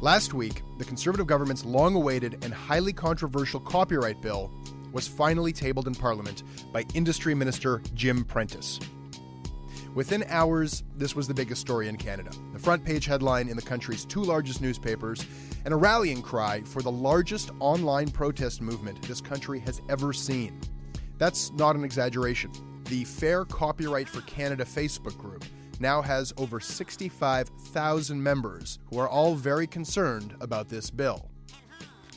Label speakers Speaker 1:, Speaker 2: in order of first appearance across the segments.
Speaker 1: Last week, the Conservative government's long-awaited and highly controversial copyright bill was finally tabled in Parliament by Industry Minister Jim Prentice. Within hours, this was the biggest story in Canada. The front-page headline in the country's two largest newspapers, and a rallying cry for the largest online protest movement this country has ever seen. That's not an exaggeration. The Fair Copyright for Canada Facebook group now has over 65,000 members who are all very concerned about this bill.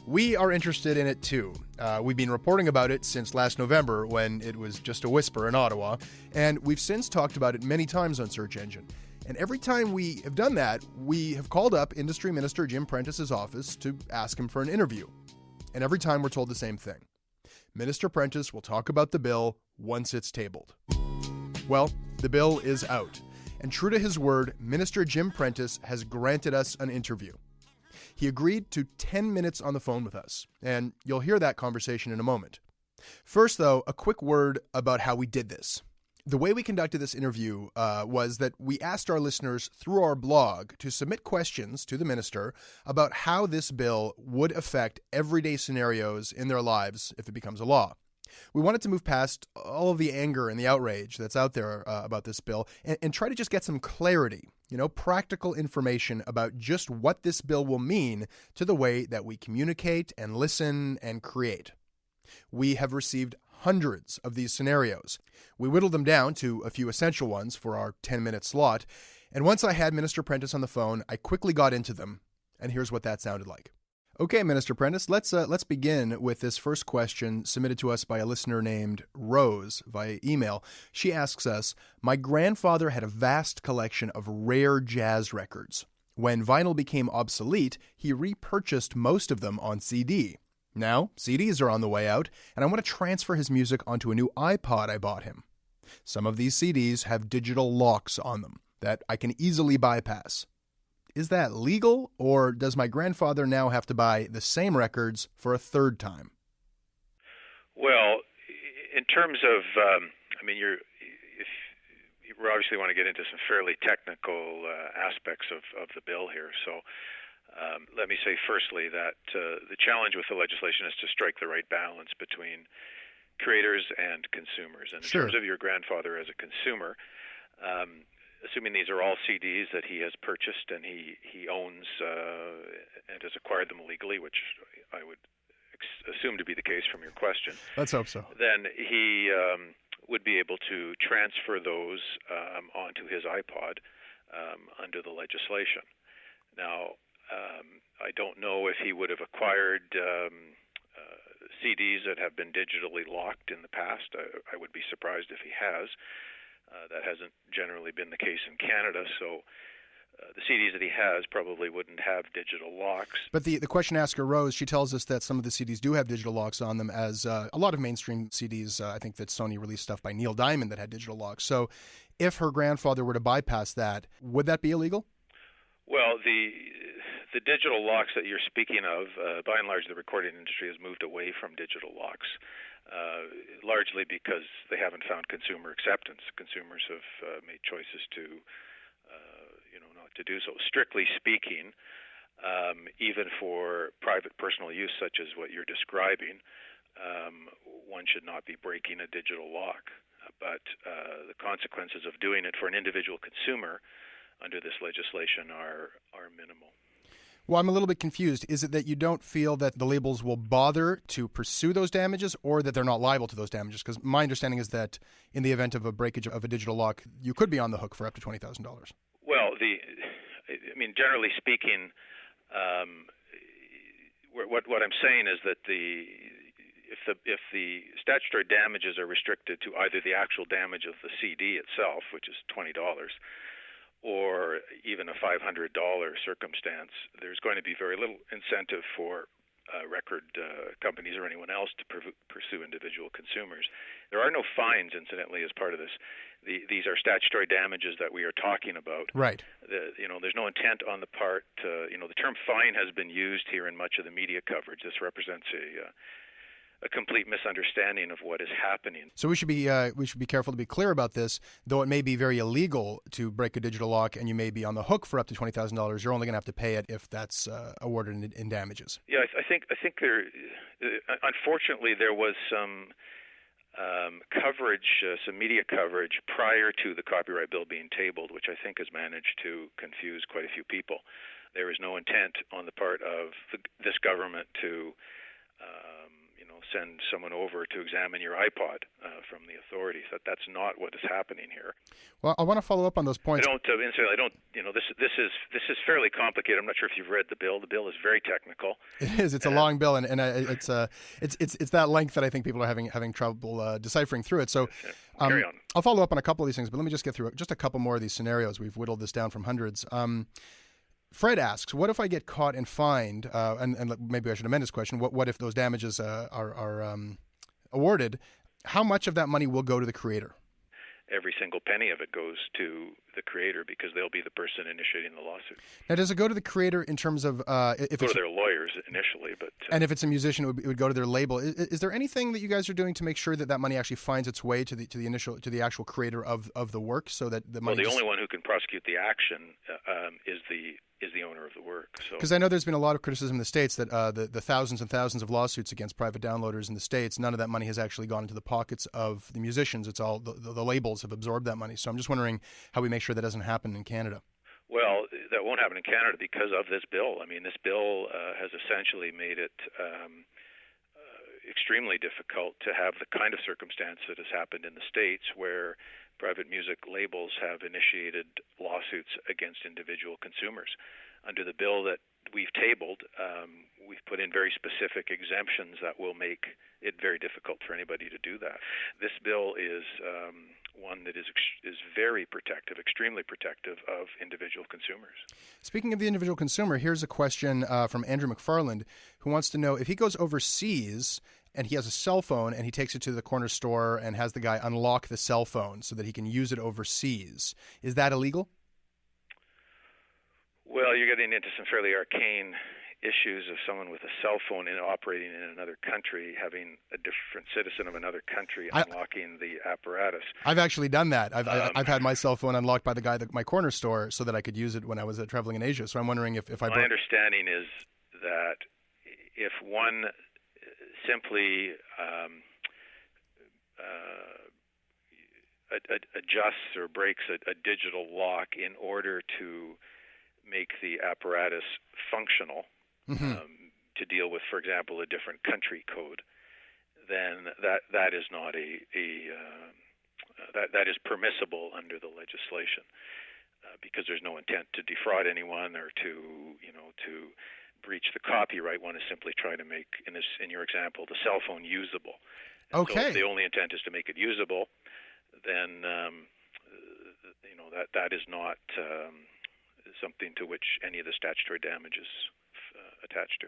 Speaker 1: We are interested in it too. We've been reporting about it since last November when it was just a whisper in Ottawa, and we've since talked about it many times on Search Engine. And every time we have done that, we have called up Industry Minister Jim Prentice's office to ask him for an interview. And every time we're told the same thing. Minister Prentice will talk about the bill once it's tabled. Well, the bill is out. And true to his word, Minister Jim Prentice has granted us an interview. He agreed to 10 minutes on the phone with us, and you'll hear that conversation in a moment. First, though, a quick word about how we did this. The way we conducted this interview was that we asked our listeners through our blog to submit questions to the minister about how this bill would affect everyday scenarios in their lives if it becomes a law. We wanted to move past all of the anger and the outrage that's out there about this bill and try to just get some clarity, practical information about just what this bill will mean to the way that we communicate and listen and create. We have received hundreds of these scenarios. We whittled them down to a few essential ones for our 10-minute slot, and once I had Minister Prentice on the phone, I quickly got into them, and here's what that sounded like. Okay, Minister Prentice, let's begin with this first question submitted to us by a listener named Rose via email. She asks us, my grandfather had a vast collection of rare jazz records. When vinyl became obsolete, he repurchased most of them on CD. Now, CDs are on the way out, and I want to transfer his music onto a new iPod I bought him. Some of these CDs have digital locks on them that I can easily bypass. Is that legal, or does my grandfather now have to buy the same records for a third time?
Speaker 2: Well, in terms of, you obviously want to get into some fairly technical aspects of the bill here. So let me say firstly that the challenge with the legislation is to strike the right balance between creators and consumers. And in terms of your grandfather as a consumer, assuming these are all CDs that he has purchased and he owns and has acquired them legally, which I would assume to be the case from your question.
Speaker 1: Let's hope so.
Speaker 2: Then he would be able to transfer those onto his iPod under the legislation. Now, I don't know if he would have acquired CDs that have been digitally locked in the past. I would be surprised if he has. That hasn't generally been the case in Canada, so the CDs that he has probably wouldn't have digital locks.
Speaker 1: But the question asker, Rose, she tells us that some of the CDs do have digital locks on them, as a lot of mainstream CDs, I think that Sony released stuff by Neil Diamond that had digital locks. So if her grandfather were to bypass that, would that be illegal?
Speaker 2: Well, the digital locks that you're speaking of, by and large, the recording industry has moved away from digital locks. Largely because they haven't found consumer acceptance. Consumers have made choices to, not to do so. Strictly speaking, even for private personal use, such as what you're describing, one should not be breaking a digital lock. But the consequences of doing it for an individual consumer under this legislation are minimal.
Speaker 1: Well, I'm a little bit confused. Is it that you don't feel that the labels will bother to pursue those damages, or that they're not liable to those damages? Because my understanding is that in the event of a breakage of a digital lock, you could be on the hook for up to $20,000.
Speaker 2: Well, generally speaking, what I'm saying is that if the statutory damages are restricted to either the actual damage of the CD itself, which is $20, or even a $500 circumstance, there's going to be very little incentive for record companies or anyone else to pursue individual consumers. There are no fines, incidentally, as part of this. These are statutory damages that we are talking about.
Speaker 1: Right.
Speaker 2: There's no intent on the part. The term fine has been used here in much of the media coverage. This represents a complete misunderstanding of what is happening.
Speaker 1: So we should be careful to be clear about this. Though it may be very illegal to break a digital lock, and you may be on the hook for up to $20,000, you're only going to have to pay it if that's awarded in damages.
Speaker 2: Yeah, I think there. Unfortunately, there was some coverage, some media coverage prior to the copyright bill being tabled, which I think has managed to confuse quite a few people. There is no intent on the part of this government to send someone over to examine your iPod from the authorities. That's not what is happening here.
Speaker 1: Well, I want to follow up on those points.
Speaker 2: This is fairly complicated. I'm not sure if you've read the bill. The bill is very technical.
Speaker 1: It is. It's a long bill, and it's that length that I think people are having trouble deciphering through it. So,
Speaker 2: carry on.
Speaker 1: I'll follow up on a couple of these things, but let me just get through just a couple more of these scenarios. We've whittled this down from hundreds. Fred asks, what if I get caught and fined, and maybe I should amend his question, what if those damages are awarded? How much of that money will go to the creator?
Speaker 2: Every single penny of it goes to the creator because they'll be the person initiating the lawsuit.
Speaker 1: Now, does it go to the creator in terms of if
Speaker 2: go to their lawyers initially, but
Speaker 1: and if it's a musician, it would go to their label. Is there anything that you guys are doing to make sure that money actually finds its way to the actual creator of the work, so that the money?
Speaker 2: Well, the only one who can prosecute the action is the owner of the work.
Speaker 1: Because I know there's been a lot of criticism in the States that the thousands and thousands of lawsuits against private downloaders in the States, none of that money has actually gone into the pockets of the musicians. It's all the labels have absorbed that money. So I'm just wondering how we make sure that doesn't happen in Canada.
Speaker 2: Well, that won't happen in Canada because of this bill. I mean, this bill has essentially made it extremely difficult to have the kind of circumstance that has happened in the States where private music labels have initiated lawsuits against individual consumers. Under the bill that we've tabled, we've put in very specific exemptions that will make it very difficult for anybody to do that. This bill is one that is very protective, extremely protective of individual consumers.
Speaker 1: Speaking of the individual consumer, here's a question from Andrew McFarland, who wants to know if he goes overseas and he has a cell phone and he takes it to the corner store and has the guy unlock the cell phone so that he can use it overseas. Is that illegal?
Speaker 2: Well, you're getting into some fairly arcane issues of someone with a cell phone and operating in another country, having a different citizen of another country unlocking the apparatus.
Speaker 1: I've actually done that. I've had my cell phone unlocked by the guy at my corner store so that I could use it when I was traveling in Asia. So I'm wondering if I...
Speaker 2: My understanding is that if one simply adjusts or breaks a digital lock in order to make the apparatus functional, to deal with, for example, a different country code, then that is not that is permissible under the legislation, because there's no intent to defraud anyone or to breach the copyright. One is simply trying to make, in your example, the cell phone usable. And
Speaker 1: okay.
Speaker 2: So if the only intent is to make it usable, then that is not something to which any of the statutory damage is attached to.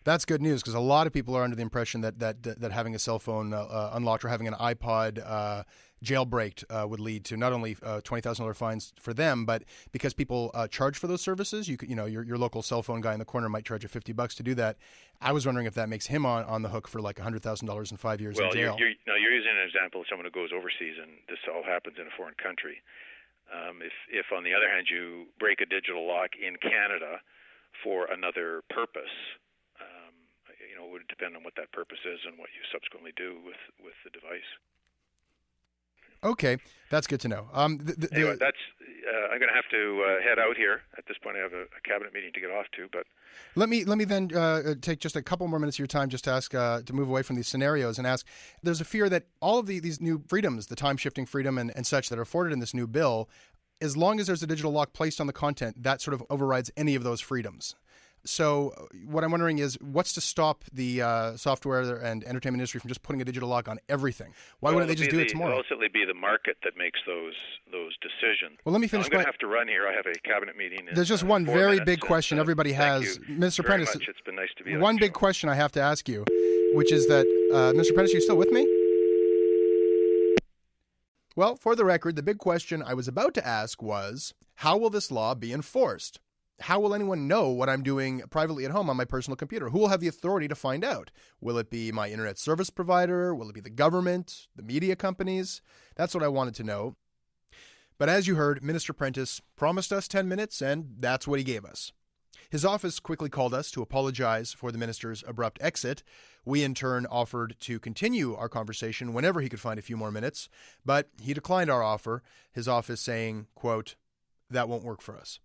Speaker 1: That's good news, because a lot of people are under the impression that having a cell phone unlocked or having an iPod jailbreaked would lead to not only $20,000 fines for them, but because people charge for those services, your local cell phone guy in the corner might charge you $50 to do that. I was wondering if that makes him on the hook for like $100,000 and 5 years in jail.
Speaker 2: Well, you're using an example of someone who goes overseas, and this all happens in a foreign country. If on the other hand you break a digital lock in Canada for another purpose, it would depend on what that purpose is and what you subsequently do with the device.
Speaker 1: Okay, that's good to know.
Speaker 2: Anyway, that's I'm going to have to head out here. At this point, I have a cabinet meeting to get off to. But
Speaker 1: let me then take just a couple more minutes of your time just to ask to move away from these scenarios and ask. There's a fear that all of these new freedoms, the time shifting freedom and such that are afforded in this new bill, as long as there's a digital lock placed on the content, that sort of overrides any of those freedoms. So what I'm wondering is, what's to stop the software and entertainment industry from just putting a digital lock on everything? Why wouldn't they just do it tomorrow?
Speaker 2: It'll ultimately be the market that makes those decisions.
Speaker 1: Well, let me finish.
Speaker 2: I'm going to have to run here. I have a cabinet meeting.
Speaker 1: There's just one very big question everybody has. Mr. Prentice,
Speaker 2: it's been nice to be on
Speaker 1: one big question I have to ask you, which is that, Mr. Prentice, are you still with me? Well, for the record, the big question I was about to ask was, how will this law be enforced? how will anyone know what I'm doing privately at home on my personal computer? Who will have the authority to find out? Will it be my internet service provider? Will it be the government, the media companies? That's what I wanted to know. But as you heard, Minister Prentice promised us 10 minutes, and that's what he gave us. His office quickly called us to apologize for the minister's abrupt exit. We, in turn, offered to continue our conversation whenever he could find a few more minutes, but he declined our offer, his office saying, quote, "That won't work for us."